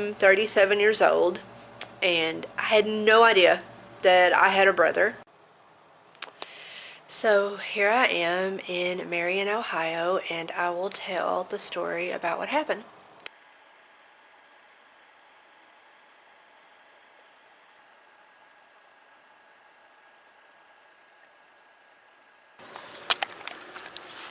am 37 years old, and I had no idea that I had a brother. So here I am in Marion, Ohio, and I will tell the story about what happened.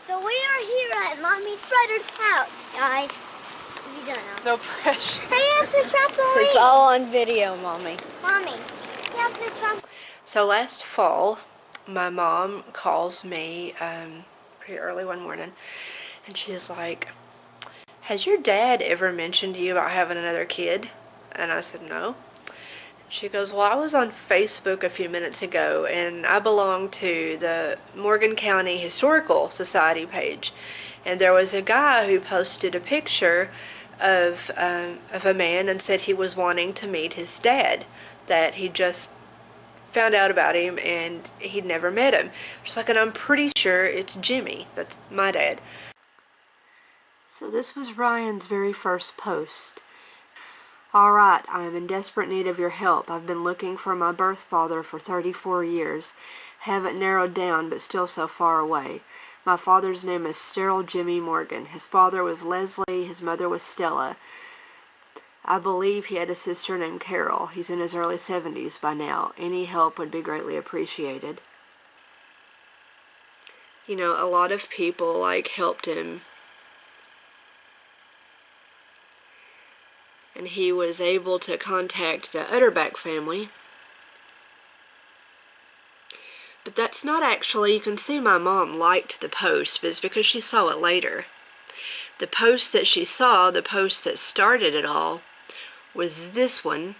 So we are here at Mommy's brother's house, guys. If you don't know. No pressure. Hey, have the trampoline. It's all on video, Mommy. Mommy, have the trampoline. So last fall, my mom calls me pretty early one morning, and she's like, "Has your dad ever mentioned to you about having another kid?" And I said, "No." She goes, "Well, I was on Facebook a few minutes ago, and I belong to the Morgan County Historical Society page, and there was a guy who posted a picture of a man and said he was wanting to meet his dad, that he just found out about him and he'd never met him." She's like, "And I'm pretty sure it's Jimmy." That's my dad. So this was Ryan's very first post. "Alright, I am in desperate need of your help. I've been looking for my birth father for 34 years. Haven't narrowed down, but still so far away. My father's name is Sterile Jimmy Morgan. His father was Leslie, his mother was Stella. I believe he had a sister named Carol. He's in his early 70s by now. Any help would be greatly appreciated." You know, a lot of people, like, helped him. And he was able to contact the Utterback family. But that's not actually, you can see my mom liked the post, but it's because she saw it later. The post that she saw, the post that started it all, was this one,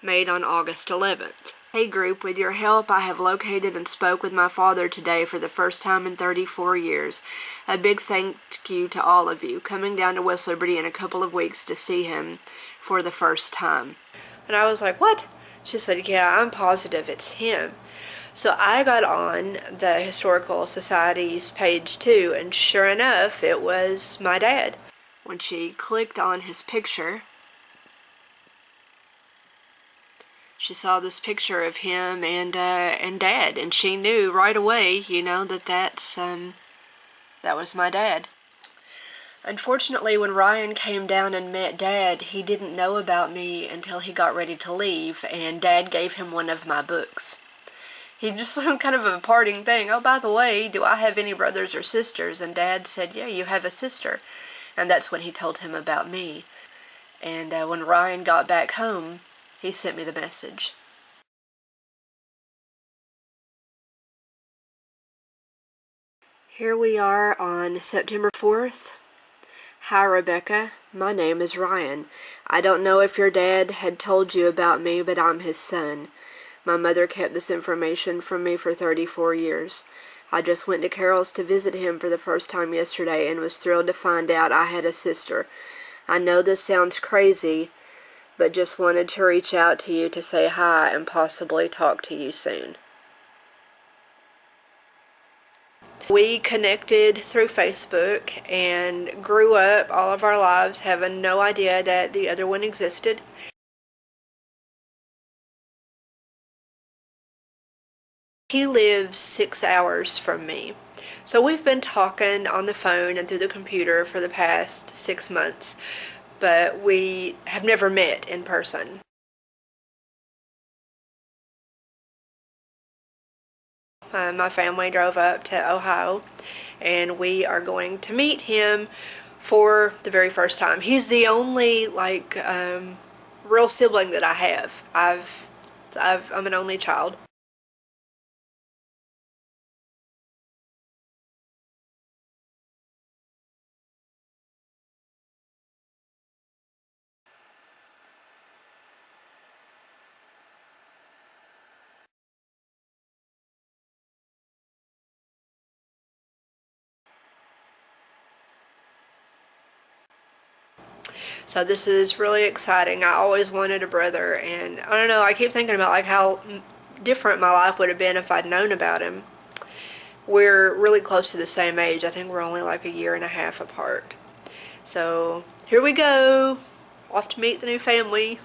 made on August 11th. "Hey group, with your help I have located and spoke with my father today for the first time in 34 years. A big thank you to all of you. Coming down to West Liberty in a couple of weeks to see him for the first time." And I was like, "What?" She said, "Yeah, I'm positive it's him." So I got on the Historical Society's page too, and sure enough, it was my dad. When she clicked on his picture, she saw this picture of him and Dad, and she knew right away, you know, that was my dad. Unfortunately, when Ryan came down and met Dad, he didn't know about me until he got ready to leave, and Dad gave him one of my books. He just kind of a parting thing. "Oh, by the way, do I have any brothers or sisters?" And Dad said, "Yeah, you have a sister." And that's when he told him about me. And when Ryan got back home, he sent me the message. Here we are on September 4th. "Hi, Rebecca. My name is Ryan. I don't know if your dad had told you about me, but I'm his son. My mother kept this information from me for 34 years. I just went to Carol's to visit him for the first time yesterday and was thrilled to find out I had a sister. I know this sounds crazy, but just wanted to reach out to you to say hi and possibly talk to you soon." We connected through Facebook and grew up all of our lives having no idea that the other one existed. He lives 6 hours from me. So we've been talking on the phone and through the computer for the past 6 months, but we have never met in person. My family drove up to Ohio, and we are going to meet him for the very first time. He's the only, like, real sibling that I have. I'm an only child. So this is really exciting. I always wanted a brother, and I don't know, I keep thinking about like how different my life would have been if I'd known about him. We're really close to the same age. I think we're only like a year and a half apart. So here we go. Off to meet the new family.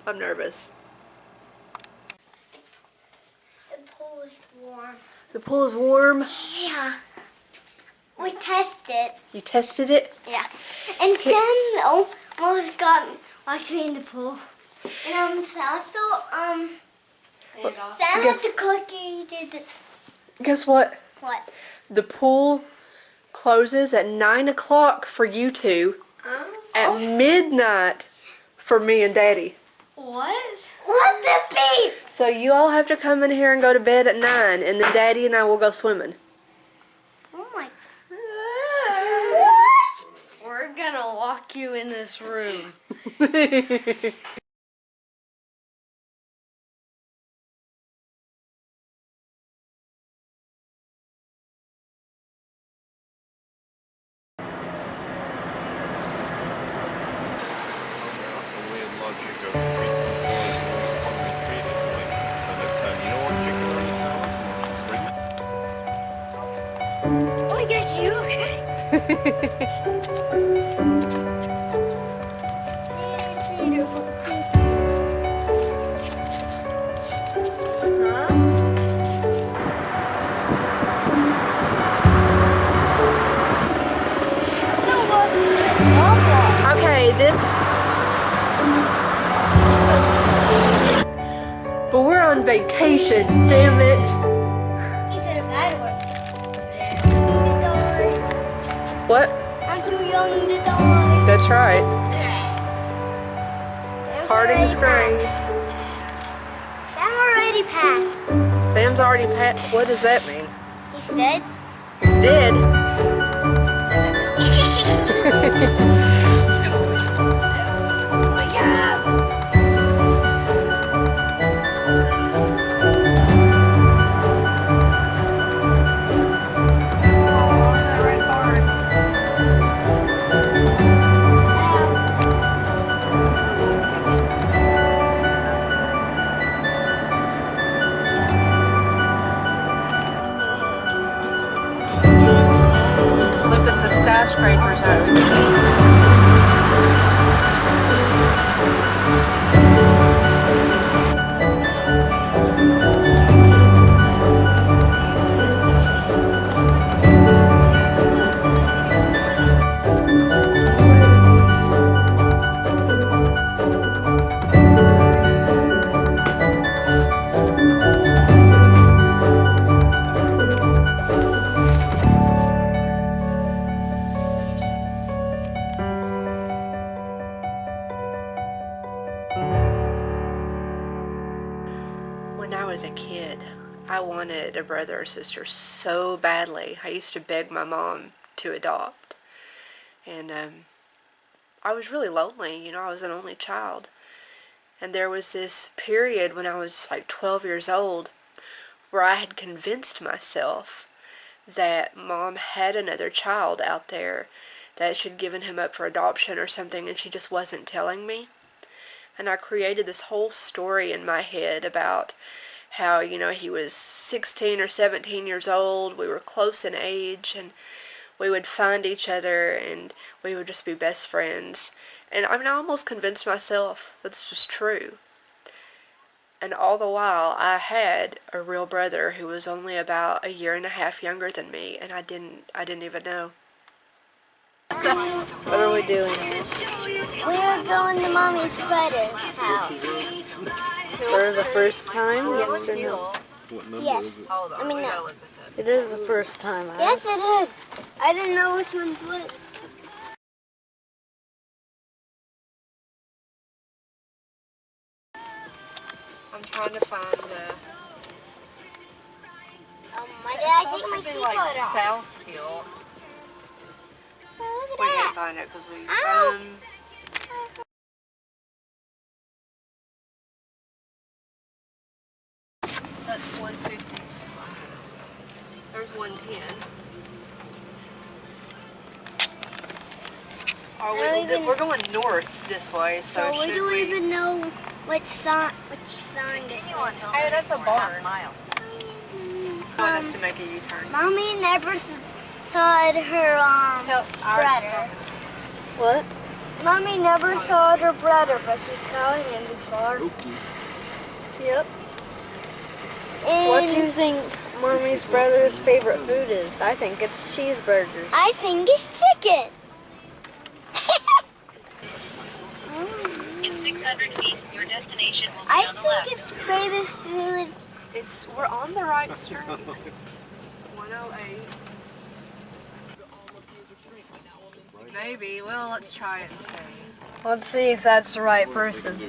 I'm nervous. The pool is warm. The pool is warm. Yeah. We tested. You tested it? Yeah. And Sam almost got locked me in the pool. And also, Sam had the cookie did this. Guess what? What? The pool closes at 9 o'clock for you two. At midnight for me and Daddy. What? What the beep? So you all have to come in here and go to bed at 9, and then Daddy and I will go swimming. Oh my. What? We're gonna lock you in this room. Oh, I guess you okay. Okay, but we're on vacation, damn it. He said a bad word. What? I'm too young to die. That's right. Harding's grave. Sam already passed. Sam's already passed. What does that mean? He said. He's dead. Oh my God. Look at the skyscrapers out here. When I was a kid, I wanted a brother or sister so badly. I used to beg my mom to adopt. And I was really lonely, you know, I was an only child. And there was this period when I was like 12 years old where I had convinced myself that Mom had another child out there, that she'd given him up for adoption or something, and she just wasn't telling me. And I created this whole story in my head about how, you know, he was 16 or 17 years old, we were close in age, and we would find each other, and we would just be best friends. And I mean, I almost convinced myself that this was true. And all the while, I had a real brother who was only about 1.5 years younger than me, and I didn't even know. What are we doing? We are going to Mommy's brother's house. For the first time? Yes or no? Yes. I mean, no. It is the first time. Yes, it is. I didn't know which one was. I'm trying to find the... My dad, I take my seatbelt like off. South Hill. Oh, look We at can't that. find it because we... Ow. That's 150. There's 110. We're going north this way, so we should don't we... even know which sign this is. Hey, that's a barn. Want us to make a U-turn. Mommy never saw her brother. What? Mommy never saw her brother, but she called him before. Yep. And What do you think Mommy's brother's favorite food is? I think it's cheeseburgers. I think it's chicken. In 600 feet, your destination will be I on the think left. its favorite food. We're on the right street. 108. Maybe. Well, let's try it and see. Let's see if that's the right person.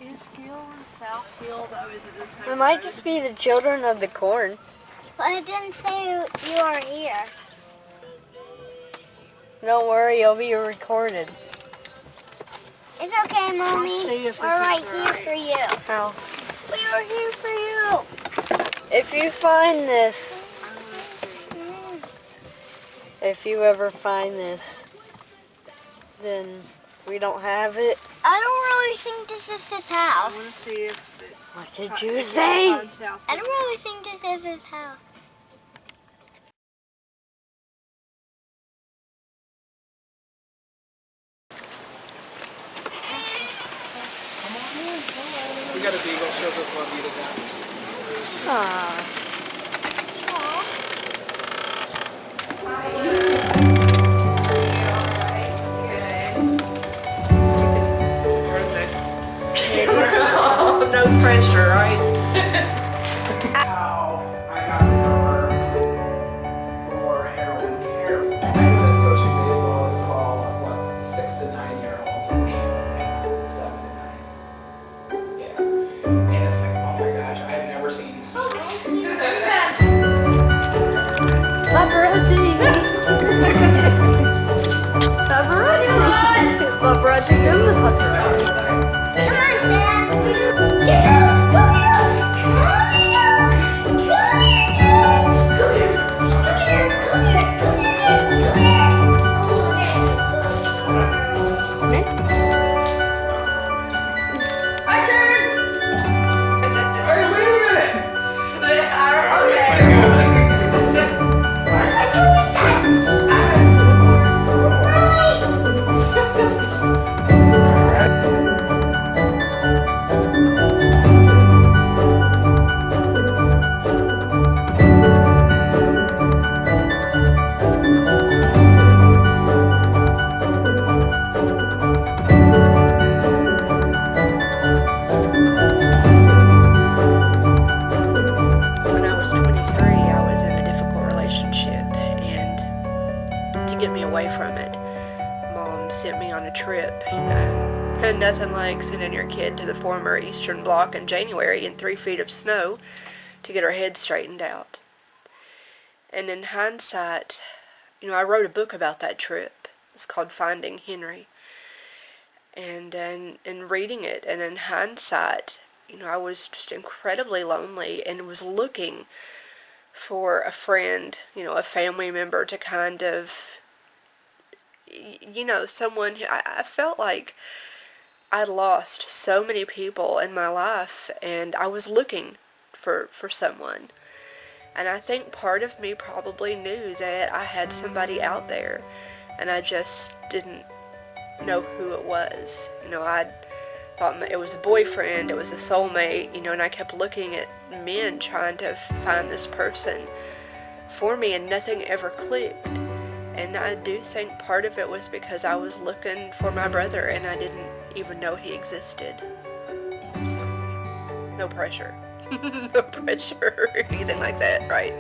Is Gill and South Gill, though, is it the same It might road? just be the children of the corn. But it didn't say you are here. Don't worry, you'll be recorded. It's okay, Mommy. Let's see if this We're is right here right. for you. House. We are here for you. If you find this, if you ever find this, then we don't have it. I don't really think this is his I house. want to see if it What did you say? on South I don't really think this is his house. We got a beagle, she'll just love you to death. Aww. No pressure, right? How I got the number for heroin care. I was coaching baseball, it was all, 6 to 9 year olds, and 7 to 9. Yeah. And it's like, oh my gosh, I've never seen so Paparazzi! Paparazzi! Paparazzi in the paparazzi. Come on, Sam. Jacob, come here. Come here. Come here, Jacob. Come here. Come here. Come here. Come here, Jacob. Come here. Our turn. Hey, wait a minute! When I was 23, I was in a difficult relationship, and to get me away from it, Mom sent me on a trip. And nothing like sending your kid to the former Eastern Bloc in January in 3 feet of snow to get her head straightened out. And in hindsight, I wrote a book about that trip. It's called Finding Henry. And in reading it, and in hindsight, I was just incredibly lonely and was looking for a friend, a family member to kind of, someone who I felt like I'd lost so many people in my life, and I was looking for someone. And I think part of me probably knew that I had somebody out there, and I just didn't know who it was. I thought it was a boyfriend, it was a soulmate, and I kept looking at men trying to find this person for me, and nothing ever clicked. And I do think part of it was because I was looking for my brother, and I didn't even know he existed. So, no pressure. No pressure or anything like that, right?